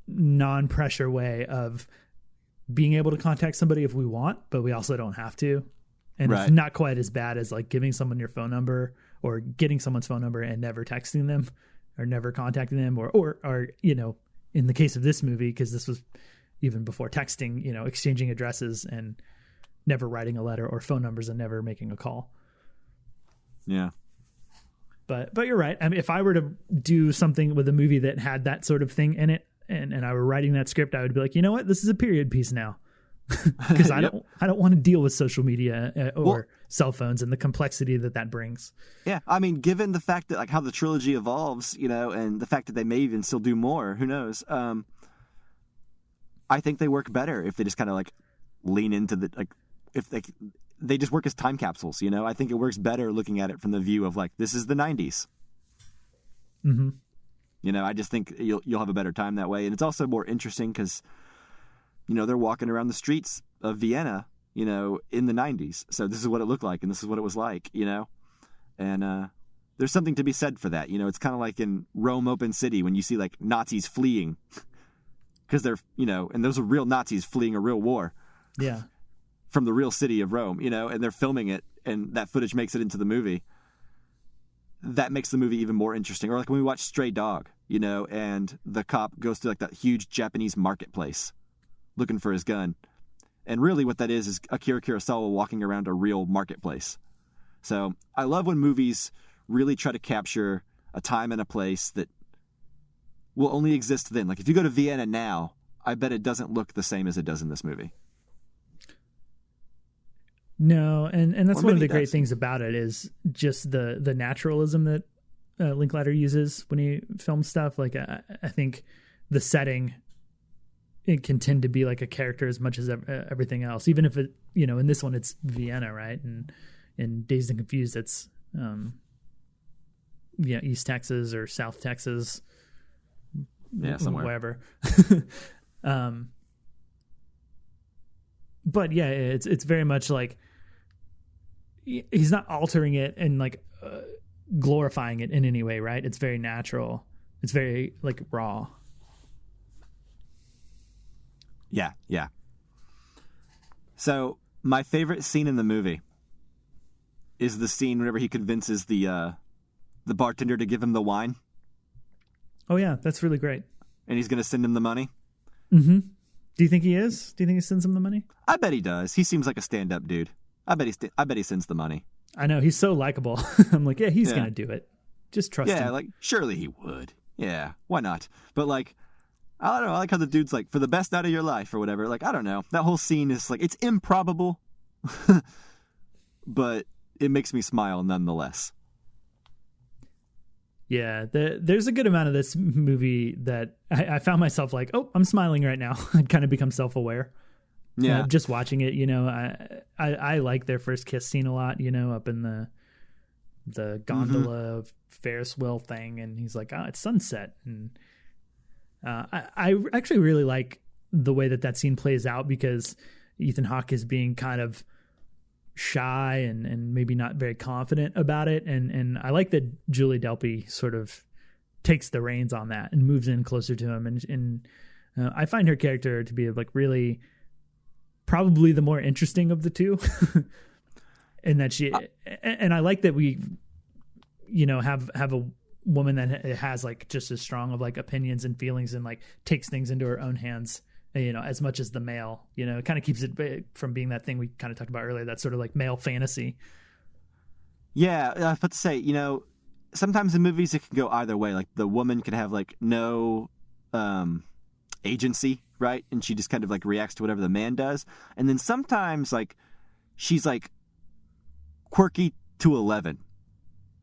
non-pressure way of being able to contact somebody if we want, but we also don't have to. And right. It's not quite as bad as like giving someone your phone number or getting someone's phone number and never texting them or never contacting them or you know, in the case of this movie, because this was even before texting, you know, exchanging addresses and never writing a letter or phone numbers and never making a call. Yeah. But you're right. I mean, if I were to do something with a movie that had that sort of thing in it, and I were writing that script, I would be like, you know what, this is a period piece now, because I don't want to deal with social media or cell phones and the complexity that brings. Yeah, I mean, given the fact that like how the trilogy evolves, you know, and the fact that they may even still do more, who knows? I think they work better if they just kind of like lean into the like if they just work as time capsules, you know? I think it works better looking at it from the view of like, this is the 90s. Mm-hmm. You know, I just think you'll have a better time that way. And it's also more interesting because, you know, they're walking around the streets of Vienna, you know, in the 90s. So this is what it looked like and this is what it was like, you know? And there's something to be said for that. You know, it's kind of like in Rome Open City when you see like Nazis fleeing because they're, you know, and those are real Nazis fleeing a real war. Yeah. From the real city of Rome, you know, and they're filming it and that footage makes it into the movie. That makes the movie even more interesting. Or like when we watch Stray Dog, you know, and the cop goes to like that huge Japanese marketplace looking for his gun. And really what that is Akira Kurosawa walking around a real marketplace. So I love when movies really try to capture a time and a place that will only exist then. Like if you go to Vienna now, I bet it doesn't look the same as it does in this movie. No, and that's one of the great things about it is just the naturalism that Linklater uses when he films stuff. Like I think the setting, it can tend to be like a character as much as everything else. Even if it, you know, in this one it's Vienna, right? And in Dazed and Confused it's East Texas or South Texas, somewhere wherever. But yeah, it's very much like he's not altering it and like glorifying it in any way, right? It's very natural. It's very like raw. Yeah. So my favorite scene in the movie is the scene whenever he convinces the bartender to give him the wine. Oh yeah, that's really great. And he's going to send him the money. Mm-hmm. Do you think he is? Do you think he sends him the money? I bet he does. He seems like a stand-up dude. I bet he sends the money. I know, he's so likable. I'm like, yeah, he's going to do it. Just trust him. Yeah, like, surely he would. Yeah, why not? But, like, I don't know. I like how the dude's like, for the best night of your life or whatever. Like, I don't know. That whole scene is like, it's improbable, but it makes me smile nonetheless. Yeah, there's a good amount of this movie that I found myself like, oh, I'm smiling right now. I'd kind of become self-aware. Yeah. Just watching it, you know, I like their first kiss scene a lot, you know, up in the gondola Ferris wheel thing. And he's like, oh, it's sunset. And I actually really like the way that scene plays out because Ethan Hawke is being kind of shy and maybe not very confident about it. And I like that Julie Delpy sort of takes the reins on that and moves in closer to him. And I find her character to be like really probably the more interesting of the two. And that and I like that we, you know, have a woman that has like just as strong of like opinions and feelings and like takes things into her own hands, you know, as much as the male, you know, it kind of keeps it from being that thing we kind of talked about earlier, that sort of like male fantasy. Yeah, I was about to say, you know, sometimes in movies it can go either way. Like the woman can have like no agency, right? And she just kind of like reacts to whatever the man does. And then sometimes like she's like quirky to 11.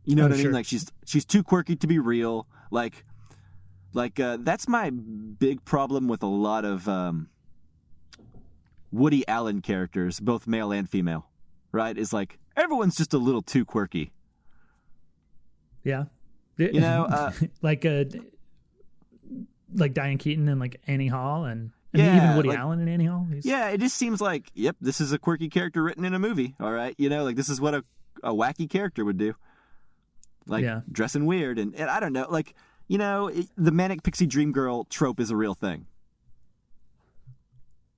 You know what I mean? Like she's too quirky to be real. Like that's my big problem with a lot of Woody Allen characters, both male and female, right? Is like everyone's just a little too quirky. Yeah. You know, like Diane Keaton and like Annie Hall and I mean, even Woody Allen in Annie Hall. Yeah, it just seems like, yep, this is a quirky character written in a movie. All right, like this is what a wacky character would do, like dressing weird, and I don't know, like the manic pixie dream girl trope is a real thing.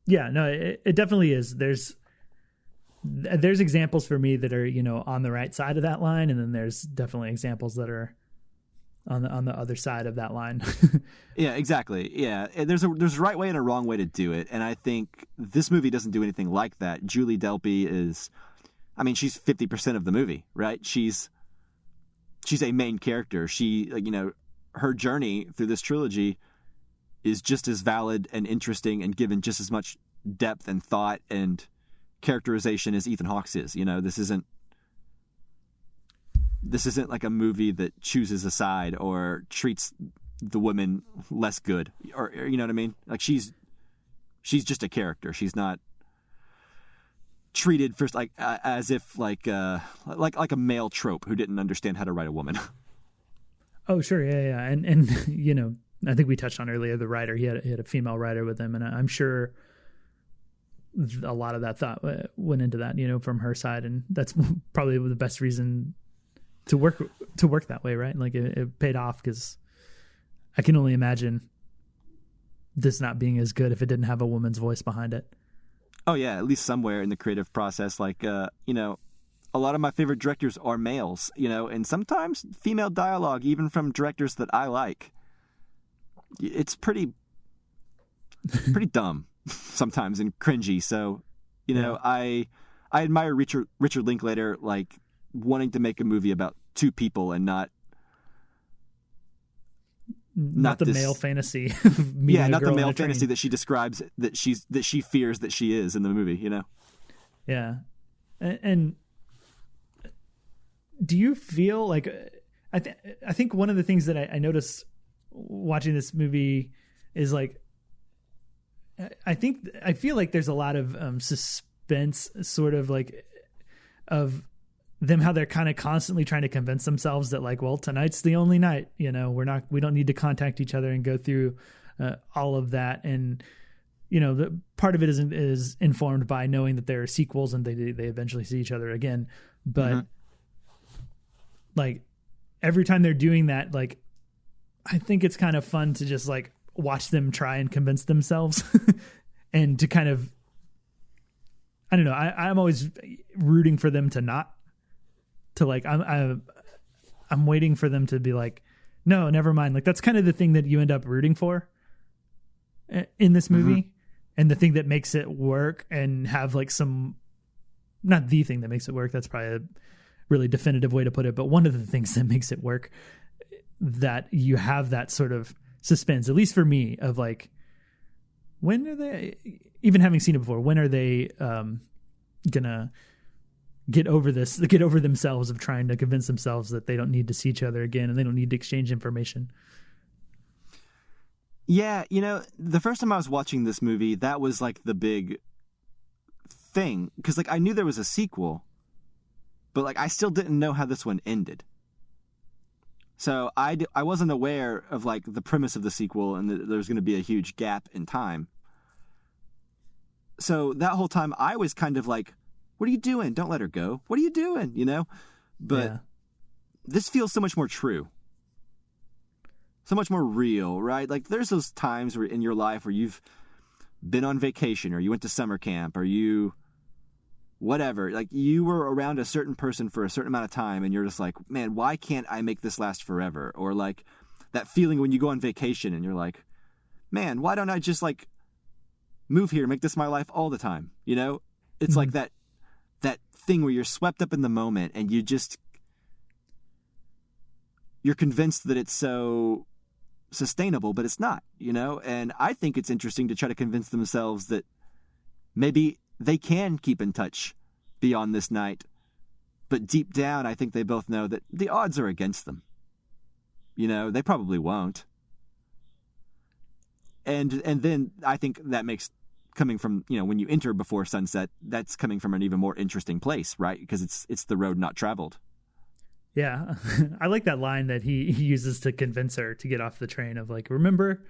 Yeah, no, it definitely is. There's examples for me that are on the right side of that line, and then there's definitely examples that are on the other side of that line. Yeah, exactly. Yeah, there's a right way and a wrong way to do it, and I think this movie doesn't do anything like that. Julie Delpy is, I mean, she's 50% of the movie, right? She's a main character. She, her journey through this trilogy is just as valid and interesting and given just as much depth and thought and characterization as Ethan Hawke's is. This isn't like a movie that chooses a side or treats the woman less good, or you know what I mean? Like she's just a character. She's not treated first as if like a male trope who didn't understand how to write a woman. Oh sure, yeah, and I think we touched on earlier the writer. He had a female writer with him, and I'm sure a lot of that thought went into that, from her side, and that's probably the best reason to work that way, right? Like it paid off, because I can only imagine this not being as good if it didn't have a woman's voice behind it. Oh yeah, at least somewhere in the creative process. Like a lot of my favorite directors are males, and sometimes female dialogue, even from directors that I like, it's pretty dumb sometimes and cringy. So, I admire Richard Linklater, like wanting to make a movie about two people and not the male fantasy. Not the male fantasy that she describes, that she fears that she is in the movie. Yeah, and do you feel like I think one of the things that I noticed watching this movie is like I feel like there's a lot of suspense, sort of like of them, how they're kind of constantly trying to convince themselves that like, well, tonight's the only night, we don't need to contact each other and go through all of that. And the part of it is informed by knowing that there are sequels and they eventually see each other again. But like every time they're doing that, like I think it's kind of fun to just like watch them try and convince themselves and to kind of, I don't know. I'm always rooting for them to not, to like, I'm waiting for them to be like, no, never mind. Like that's kind of the thing that you end up rooting for in this movie. And the thing that makes it work and have like not the thing that makes it work. That's probably a really definitive way to put it. But one of the things that makes it work, that you have that sort of suspense, at least for me, of like, when are they, even having seen it before, when are they gonna get over themselves of trying to convince themselves that they don't need to see each other again and they don't need to exchange information. Yeah, the first time I was watching this movie, that was like the big thing, because like I knew there was a sequel, but like I still didn't know how this one ended. So I wasn't aware of like the premise of the sequel and that there's going to be a huge gap in time. So that whole time I was kind of like, what are you doing? Don't let her go. What are you doing? But this feels so much more true. So much more real, right? Like there's those times in your life where you've been on vacation or you went to summer camp or you whatever, like you were around a certain person for a certain amount of time and you're just like, man, why can't I make this last forever? Or like that feeling when you go on vacation and you're like, man, why don't I just like move here, make this my life all the time? It's like that thing where you're swept up in the moment and you're convinced that it's so sustainable, but it's not, and I think it's interesting to try to convince themselves that maybe they can keep in touch beyond this night, but deep down I think they both know that the odds are against them. They probably won't, and then I think that makes coming from, when you enter Before Sunset, that's coming from an even more interesting place, right? Because it's the road not traveled. Yeah. I like that line that he uses to convince her to get off the train of like, remember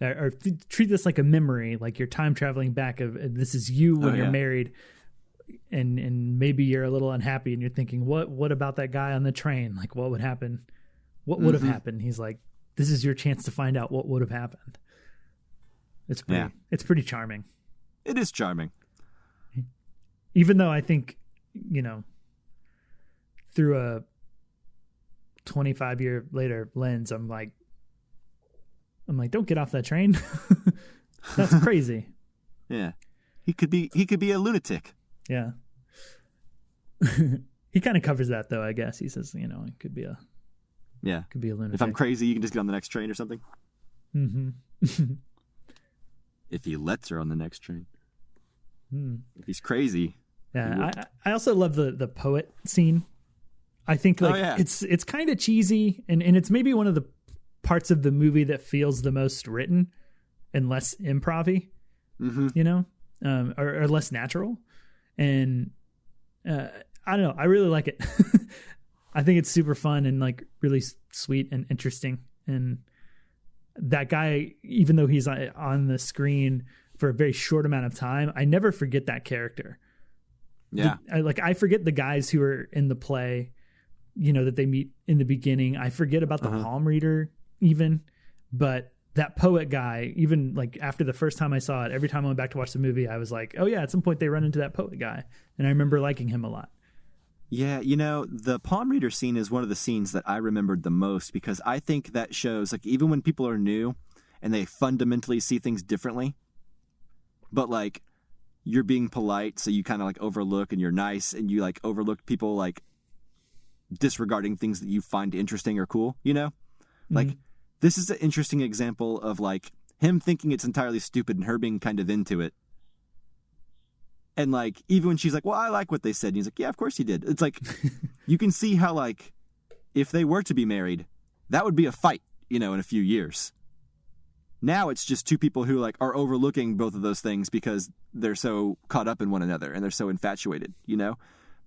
or treat this like a memory, like you're time traveling back of this is you when you're married, and maybe you're a little unhappy and you're thinking, what about that guy on the train? Like, what would happen? What would have happened? He's like, this is your chance to find out what would have happened. It's pretty charming. It is charming. Even though I think, through a 25-year later lens, I'm like, don't get off that train. That's crazy. Yeah. He could be a lunatic. Yeah. He kind of covers that though, I guess. He says, it could be a lunatic. If I'm crazy, you can just get on the next train or something. Mm-hmm. If he lets her on the next train. If he's crazy. Yeah. I also love the poet scene. I think it's kind of cheesy and it's maybe one of the parts of the movie that feels the most written and less improv-y, or less natural. And I don't know. I really like it. I think it's super fun and like really sweet and interesting. And that guy, even though he's on the screen for a very short amount of time, I never forget that character. Yeah. I forget the guys who are in the play, that they meet in the beginning. I forget about the palm reader even, but that poet guy, even like after the first time I saw it, every time I went back to watch the movie, I was like, oh yeah, at some point they run into that poet guy. And I remember liking him a lot. Yeah. The palm reader scene is one of the scenes that I remembered the most because I think that shows like, even when people are new and they fundamentally see things differently, but like you're being polite. So you kind of like overlook and you're nice and you like overlook people like disregarding things that you find interesting or cool, like this is an interesting example of like him thinking it's entirely stupid and her being kind of into it. And like, even when she's like, well, I like what they said. And he's like, yeah, of course you did. It's like, you can see how like, if they were to be married, that would be a fight, in a few years. Now it's just two people who like are overlooking both of those things because they're so caught up in one another and they're so infatuated,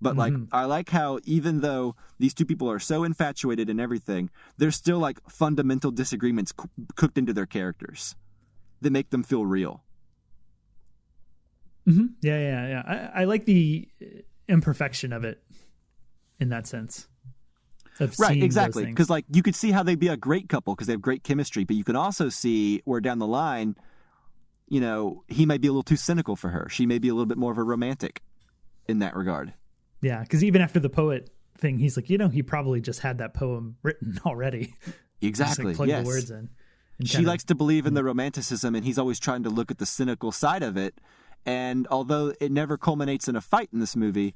But like, I like how even though these two people are so infatuated and everything, there's still like fundamental disagreements cooked into their characters that make them feel real. Mm-hmm. Yeah. I like the imperfection of it in that sense. Right, exactly. Because like you could see how they'd be a great couple because they have great chemistry, but you can also see where down the line, he might be a little too cynical for her. She may be a little bit more of a romantic in that regard. Yeah, because even after the poet thing, he's like, he probably just had that poem written already. Exactly. Just, like, plug the words in. She likes to believe in the romanticism, and he's always trying to look at the cynical side of it. And although it never culminates in a fight in this movie,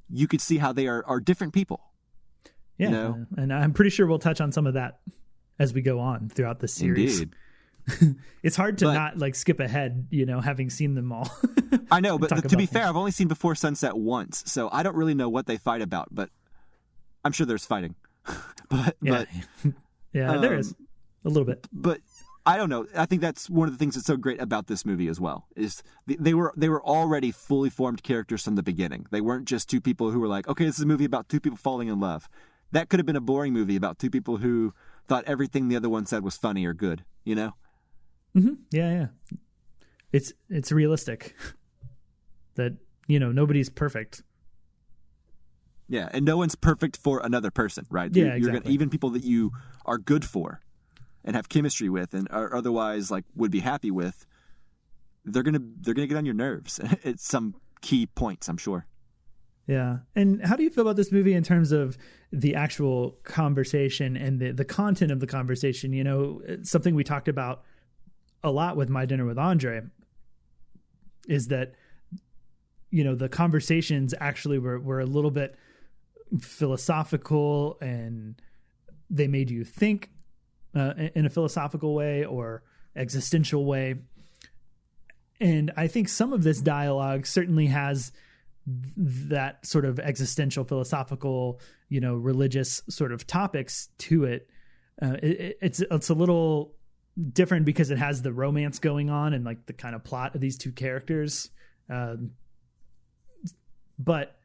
you could see how they are different people. Yeah, and I'm pretty sure we'll touch on some of that as we go on throughout the series. Indeed. It's hard to not like skip ahead, having seen them all. I know, but to be fair, I've only seen Before Sunset once, so I don't really know what they fight about, but I'm sure there's fighting. There is a little bit. But I don't know. I think that's one of the things that's so great about this movie as well, is they were already fully formed characters from the beginning. They weren't just two people who were like, okay, this is a movie about two people falling in love. That could have been a boring movie about two people who thought everything the other one said was funny or good, Mm-hmm. Yeah. It's realistic that, nobody's perfect. Yeah. And no one's perfect for another person, right? Yeah, exactly. Even people that you are good for and have chemistry with and are otherwise like would be happy with, they're going to get on your nerves at some key points, I'm sure. Yeah. And how do you feel about this movie in terms of the actual conversation and the content of the conversation? Something we talked about a lot with My Dinner with Andre is that, the conversations actually were a little bit philosophical and they made you think in a philosophical way or existential way. And I think some of this dialogue certainly has that sort of existential, philosophical, religious sort of topics to it. It's a little different because it has the romance going on and like the kind of plot of these two characters. But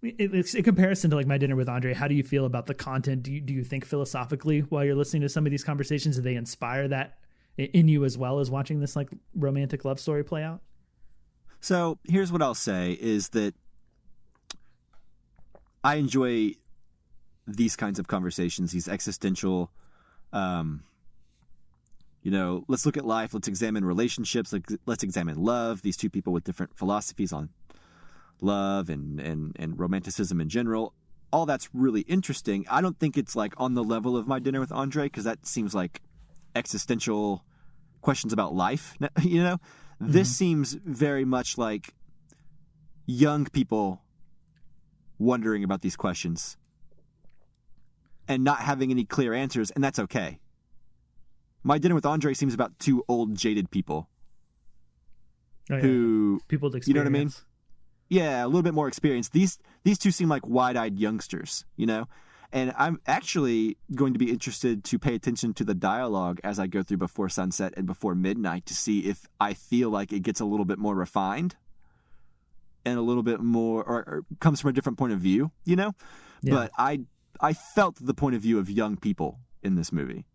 It's in comparison to like My Dinner with Andre. How do you feel about the content? Do you think philosophically while you're listening to some of these conversations, do they inspire that in you as well as watching this like romantic love story play out? So here's what I'll say is that I enjoy these kinds of conversations, these existential, let's look at life, let's examine relationships, let's examine love, these two people with different philosophies on love and romanticism in general. All that's really interesting. I don't think it's like on the level of My Dinner with Andre, because that seems like existential questions about life, This seems very much like young people wondering about these questions and not having any clear answers, and that's okay. My Dinner with Andre seems about two old, jaded people who... People with experience. You know what I mean? Yeah, a little bit more experience. These two seem like wide-eyed youngsters, And I'm actually going to be interested to pay attention to the dialogue as I go through Before Sunset and Before Midnight to see if I feel like it gets a little bit more refined and a little bit more, or comes from a different point of view, Yeah. But I felt the point of view of young people in this movie.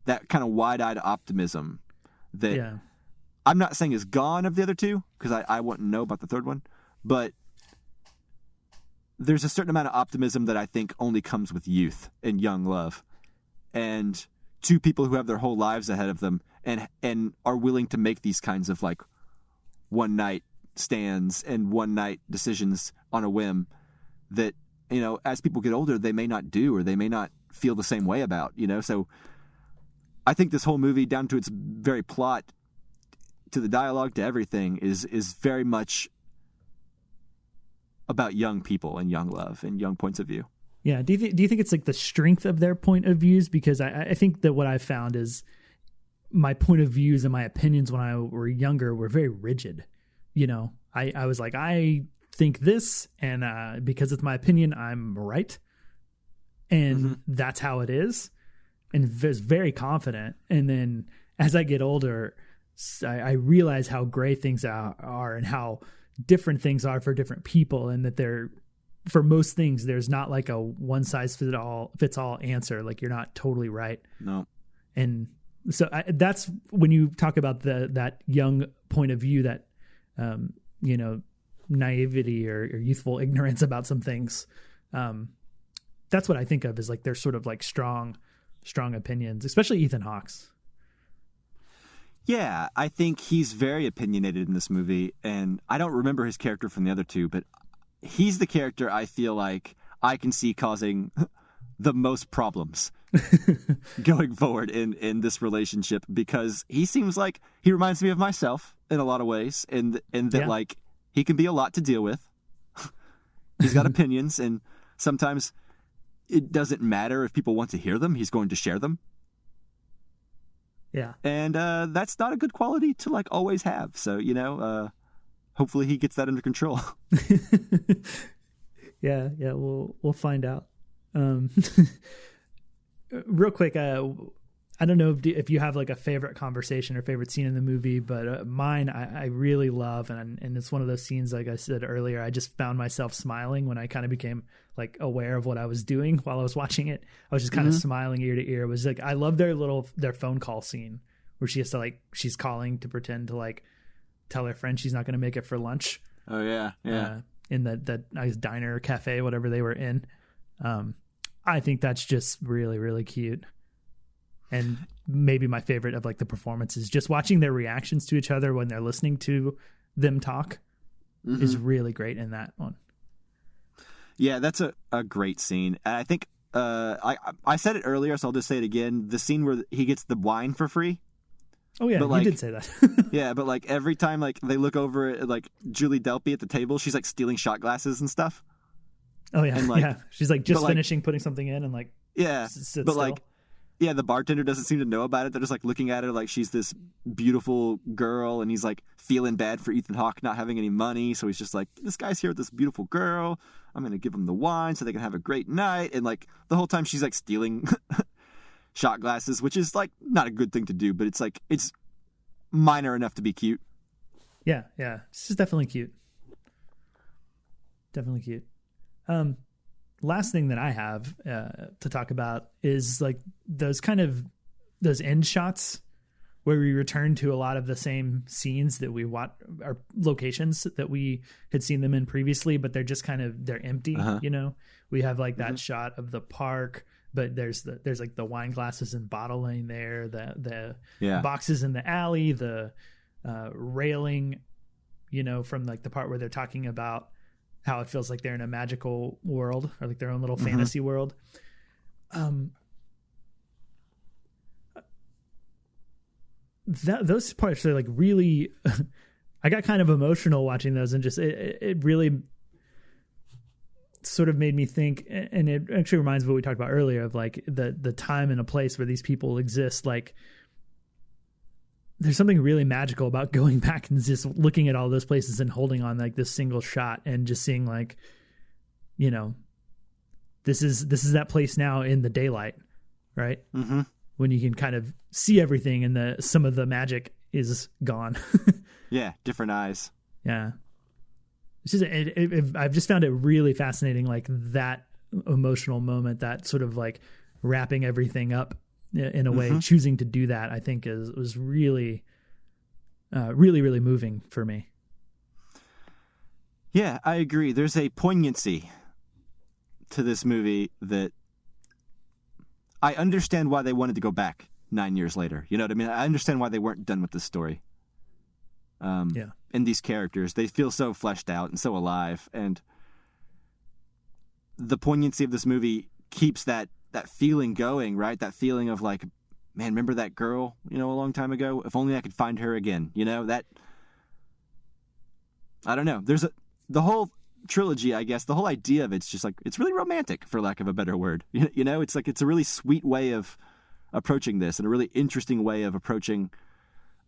That kind of wide-eyed optimism that I'm not saying is gone of the other two, because I wouldn't know about the third one, but there's a certain amount of optimism that I think only comes with youth and young love, and two people who have their whole lives ahead of them and are willing to make these kinds of like one night stands and one night decisions on a whim that, as people get older, they may not do, or they may not feel the same way about, So I think this whole movie, down to its very plot, to the dialogue, to everything, is very much about young people and young love and young points of view. Yeah. Do you think it's like the strength of their point of views? Because I think that what I've found is my point of views and my opinions when I were younger were very rigid. I was like, I think this, and because it's my opinion, I'm right. And that's how it is. And was very confident. And then as I get older, I realize how gray things are and how different things are for different people, and that for most things, there's not like a one size fits all answer. Like, you're not totally right. No. And so that's when you talk about that young point of view, that, naivety or youthful ignorance about some things. That's what I think of as like, they're sort of like strong opinions, especially Ethan Hawke's. Yeah, I think he's very opinionated in this movie, and I don't remember his character from the other two, but he's the character I feel like I can see causing the most problems going forward in this relationship, because he seems like he reminds me of myself in a lot of ways, and that like he can be a lot to deal with. He's got opinions, and sometimes it doesn't matter if people want to hear them, he's going to share them. Yeah. And that's not a good quality to like always have. So, hopefully he gets that under control. Yeah, we'll find out. Real quick, I don't know if you have like a favorite conversation or favorite scene in the movie, but mine I really love, and it's one of those scenes, like I said earlier, I just found myself smiling when I kind of became like aware of what I was doing while I was watching it. I was just kind of smiling ear to ear. It was like, I love their phone call scene where she has to like, she's calling to pretend to like tell her friend she's not going to make it for lunch. Oh yeah. In that nice diner or cafe, whatever they were in. I think that's just really, really cute. And maybe my favorite of like the performances, just watching their reactions to each other when they're listening to them talk is really great in that one. Yeah, that's a great scene. And I think I said it earlier, so I'll just say it again. The scene where he gets the wine for free. Oh yeah, but you did say that. Yeah, but like every time like they look over at like Julie Delpy at the table, she's like stealing shot glasses and stuff. Oh yeah, and, like, yeah. She's like just finishing like, putting something in and like but still. Like yeah, the bartender doesn't seem to know about it. They're just like looking at her like she's this beautiful girl, and he's like feeling bad for Ethan Hawke not having any money, so he's just like, this guy's here with this beautiful girl. I'm gonna give him the wine so they can have a great night. And like the whole time she's like stealing shot glasses, which is like not a good thing to do, but it's like it's minor enough to be cute. Yeah, it's just definitely cute. Definitely cute. Last thing that I have to talk about is like those end shots where we return to a lot of the same scenes that we watch, our locations that we had seen them in previously, but they're just they're empty. You know, we have like that shot of the park, but there's like the wine glasses and bottle laying there, the boxes in the alley, the railing, you know, from like the part where they're talking about how it feels like they're in a magical world or like their own little fantasy world. Those parts are like really, I got kind of emotional watching those, and just, it really sort of made me think, and it actually reminds me of what we talked about earlier of like the time and a place where these people exist. Like there's something really magical about going back and just looking at all those places and holding on like this single shot and just seeing like, you know, this is that place now in the daylight, right? Mm-hmm. When you can kind of see everything and some of the magic is gone. Yeah. Different eyes. Yeah. It's just, I've just found it really fascinating. Like that emotional moment, that sort of like wrapping everything up in a way, choosing to do that, I think was really, really moving for me. Yeah, I agree. There's a poignancy to this movie that I understand why they wanted to go back 9 years later. You know what I mean? I understand why they weren't done with this story. And these characters, they feel so fleshed out and so alive. And the poignancy of this movie keeps that feeling going, right? That feeling of like, man, remember that girl, you know, a long time ago? If only I could find her again, you know, that, I don't know. There's the whole trilogy, I guess, the whole idea of it's just like, it's really romantic, for lack of a better word. You know, it's like, it's a really sweet way of approaching this and a really interesting way of approaching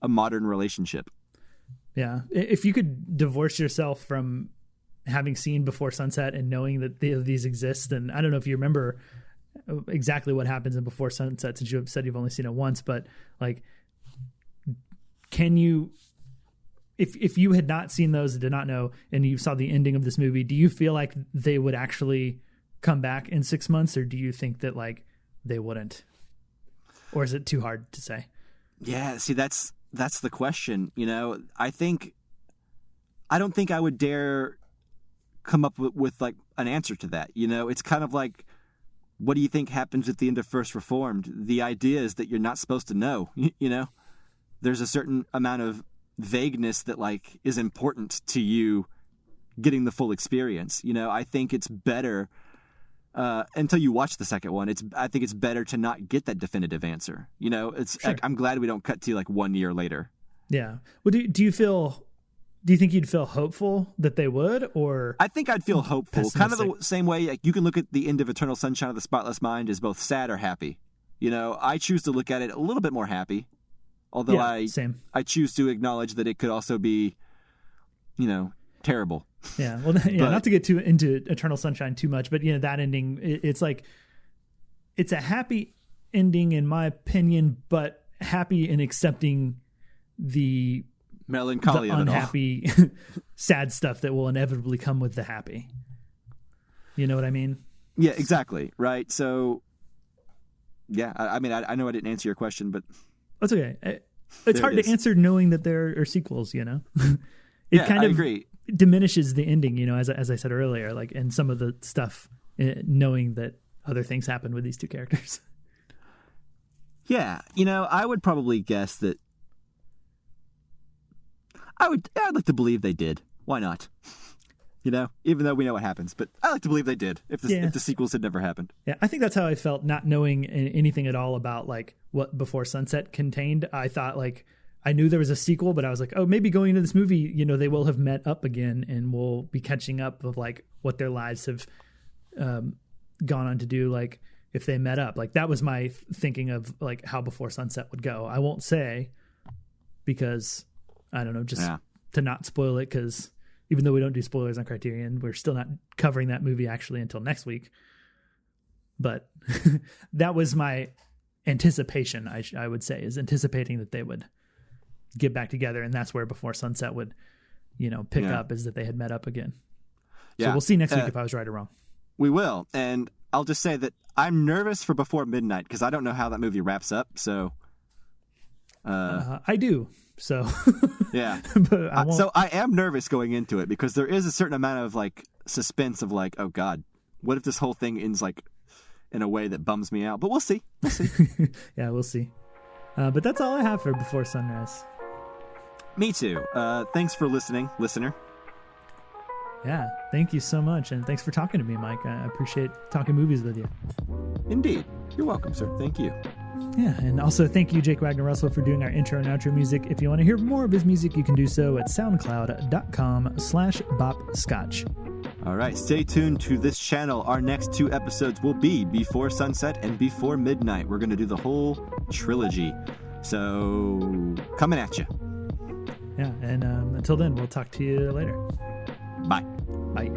a modern relationship. Yeah. If you could divorce yourself from having seen Before Sunset and knowing that these exist, and I don't know if you remember exactly what happens in Before Sunset, since you have said you've only seen it once, but like, can you, if you had not seen those and did not know, and you saw the ending of this movie, do you feel like they would actually come back in 6 months, or do you think that like they wouldn't, or is it too hard to say? Yeah. See, that's the question. You know, I don't think I would dare come up with like an answer to that. You know, it's kind of like, what do you think happens at the end of First Reformed? The idea is that you're not supposed to know, you know, there's a certain amount of vagueness that like is important to you getting the full experience. You know, I think it's better until you watch the second one. I think it's better to not get that definitive answer. You know, it's sure. like, I'm glad we don't cut to like 1 year later. Yeah. Well, do you think you'd feel hopeful that they would, or? I think I'd feel hopeful, kind of the same way. Like, you can look at the end of Eternal Sunshine of the Spotless Mind as both sad or happy. You know, I choose to look at it a little bit more happy, although I choose to acknowledge that it could also be, you know, terrible. Yeah. Well, yeah, not to get too into Eternal Sunshine too much, but you know, that ending, it's like, it's a happy ending in my opinion, but happy in accepting the melancholy, the unhappy, sad stuff that will inevitably come with the happy. You know what I mean? Yeah, exactly. Right. So, yeah, I mean, I know I didn't answer your question, but that's okay. It's hard to answer knowing that there are sequels. You know, I agree. Diminishes the ending. You know, as I said earlier, like, and some of the stuff, knowing that other things happen with these two characters. Yeah, you know, I would probably guess that. I'd like to believe they did. Why not? You know, even though we know what happens, but I like to believe they did if the sequels had never happened. Yeah, I think that's how I felt, not knowing anything at all about like what Before Sunset contained. I thought like I knew there was a sequel, but I was like, oh, maybe going into this movie, you know, they will have met up again and we'll be catching up of like what their lives have gone on to do. Like if they met up, like that was my thinking of like how Before Sunset would go. I won't say because I don't know, just to not spoil it, because even though we don't do spoilers on Criterion, we're still not covering that movie actually until next week. But that was my anticipation, I would say, is anticipating that they would get back together, and that's where Before Sunset would, you know, pick up, is that they had met up again. So we'll see next week if I was right or wrong. We will. And I'll just say that I'm nervous for Before Midnight because I don't know how that movie wraps up. So I do. So yeah. But so I am nervous going into it because there is a certain amount of like suspense of like, oh God, what if this whole thing ends like in a way that bums me out? But we'll see. We'll see. Yeah, we'll see. But that's all I have for Before Sunrise. Me too. Thanks for listening, listener. Yeah, thank you so much. And thanks for talking to me, Mike. I appreciate talking movies with you. Indeed. You're welcome, sir. Thank you. Yeah, and also thank you, Jake Wagner-Russell, for doing our intro and outro music. If you want to hear more of his music, you can do so at soundcloud.com/bopscotch. All right, stay tuned to this channel. Our next 2 episodes will be Before Sunset and Before Midnight. We're going to do the whole trilogy. So, coming at you. Yeah, and until then, we'll talk to you later. Bye. Bye.